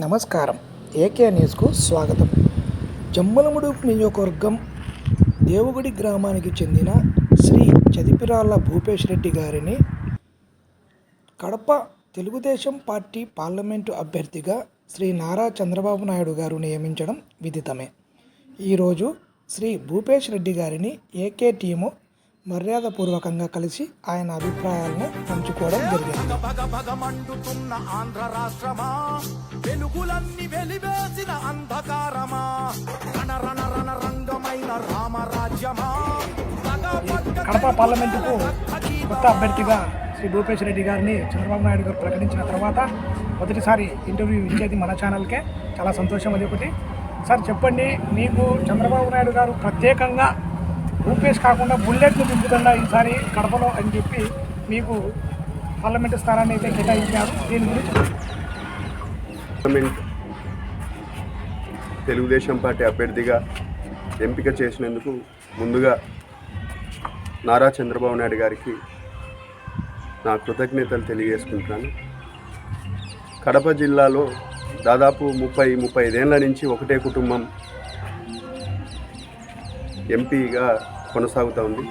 నమస్కారం. ఏకే న్యూస్కు స్వాగతం. జమ్మలమడుగు నియోజకవర్గం దేవుగుడి గ్రామానికి చెందిన శ్రీ చదిపిరాళ్ళ భూపేష్ రెడ్డి గారిని కడప తెలుగుదేశం పార్టీ పార్లమెంటు అభ్యర్థిగా శ్రీ నారా చంద్రబాబు నాయుడు గారు నియమించడం విదితమే. ఈరోజు శ్రీ భూపేష్ రెడ్డి గారిని ఏకే టీము మర్యాదపూర్వకంగా కలిసి ఆయన అభిప్రాయాలను పంచుకోవడం జరిగింది. కడప పార్లమెంటుకు కొత్త అభ్యర్థిగా శ్రీ భూపేష్ రెడ్డి గారిని చంద్రబాబు నాయుడు గారు ప్రకటించిన తర్వాత మొదటిసారి ఇంటర్వ్యూ ఇచ్చేది మన ఛానల్కే. చాలా సంతోషం. అది ఒకటి. సార్ చెప్పండి, మీకు చంద్రబాబు నాయుడు గారు ప్రత్యేకంగా భూపేష్ కాకుండా బుల్లెట్ను దింపుతుందా ఈసారి కడపలో అని చెప్పి మీకు పార్లమెంటు స్థానాన్ని అయితే కేటాయించారు. దీని గురించి పార్లమెంట్ తెలుగుదేశం పార్టీ అభ్యర్థిగా ఎంపిక చేసినందుకు ముందుగా నారా చంద్రబాబు నాయుడు గారికి నా కృతజ్ఞతలు తెలియజేసుకుంటున్నాను. కడప జిల్లాలో దాదాపు 35 ఏళ్ల నుంచి ఒకటే కుటుంబం ఎంపీగా కొనసాగుతూ ఉంది.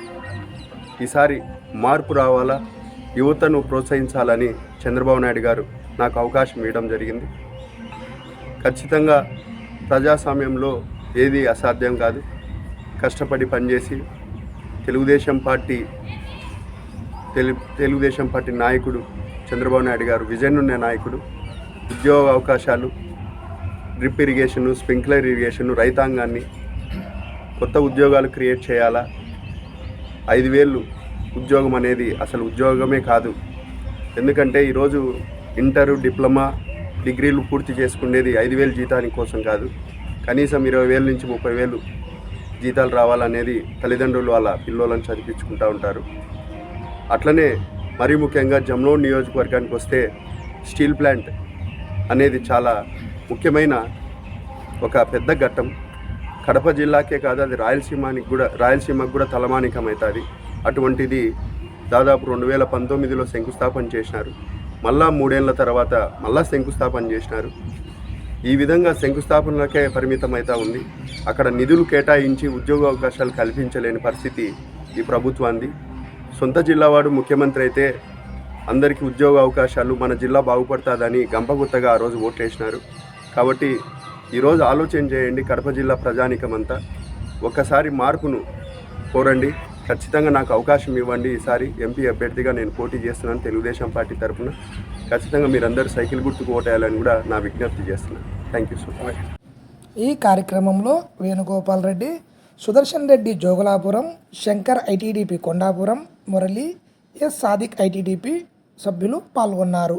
ఈసారి మార్పు రావాలా, యువతను ప్రోత్సహించాలని చంద్రబాబు నాయుడు గారు నాకు అవకాశం ఇవ్వడం జరిగింది. ఖచ్చితంగా ప్రజాస్వామ్యంలో ఏది అసాధ్యం కాదు. కష్టపడి పనిచేసి తెలుగుదేశం పార్టీ నాయకుడు చంద్రబాబు నాయుడు గారు విజన్ ఉన్న నాయకుడు. ఉద్యోగ అవకాశాలు, డ్రిప్ ఇరిగేషను, స్ప్రింక్లర్ ఇరిగేషను, రైతాంగాన్ని కొత్త ఉద్యోగాలు క్రియేట్ చేయాలా. 5,000 ఉద్యోగం అనేది అసలు ఉద్యోగమే కాదు. ఎందుకంటే ఈరోజు ఇంటరు, డిప్లొమా, డిగ్రీలు పూర్తి చేసుకునేది 5,000 జీతాని కోసం కాదు. కనీసం 20,000 నుంచి 30,000 జీతాలు రావాలనేది తల్లిదండ్రులు వాళ్ళ పిల్లలను చదివించుకుంటూ ఉంటారు. అట్లనే మరీ ముఖ్యంగా జమ్లూరు నియోజకవర్గానికి వస్తే స్టీల్ ప్లాంట్ అనేది చాలా ముఖ్యమైన ఒక పెద్ద ఘట్టం. కడప జిల్లాకే కాదు, అది రాయలసీమకు కూడా తలమానికం అవుతుంది. అటువంటిది దాదాపు 2019లో శంకుస్థాపన చేసినారు. మళ్ళా 3 ఏళ్ల తర్వాత మళ్ళా శంకుస్థాపన చేసినారు. ఈ విధంగా శంకుస్థాపనలకే పరిమితం అవుతూ ఉంది. అక్కడ నిధులు కేటాయించి ఉద్యోగ అవకాశాలు కల్పించలేని పరిస్థితి ఈ ప్రభుత్వాన్ని. సొంత జిల్లావాడు ముఖ్యమంత్రి అయితే అందరికీ ఉద్యోగ అవకాశాలు, మన జిల్లా బాగుపడుతుందని గంపగుత్తగా ఆ రోజు ఓట్లేసినారు. కాబట్టి ఈరోజు ఆలోచన చేయండి, కడప జిల్లా ప్రజానికమంతా ఒక్కసారి మార్పును కోరండి. ఖచ్చితంగా నాకు అవకాశం ఇవ్వండి. ఈసారి ఎంపీ అభ్యర్థిగా నేను పోటీ చేస్తున్నాను తెలుగుదేశం పార్టీ తరఫున. ఖచ్చితంగా మీరందరూ సైకిల్ గుర్తుకు ఓటేయాలని కూడా నా విజ్ఞప్తి చేస్తున్నాను. Thank you so much. ఈ కార్యక్రమంలో Venugopal Reddy, Sudarshan Reddy Jogulapuram, Shankar ITDP Kondapuram, Murali, S Sadiq ITDP సభ్యులు పాల్గొన్నారు.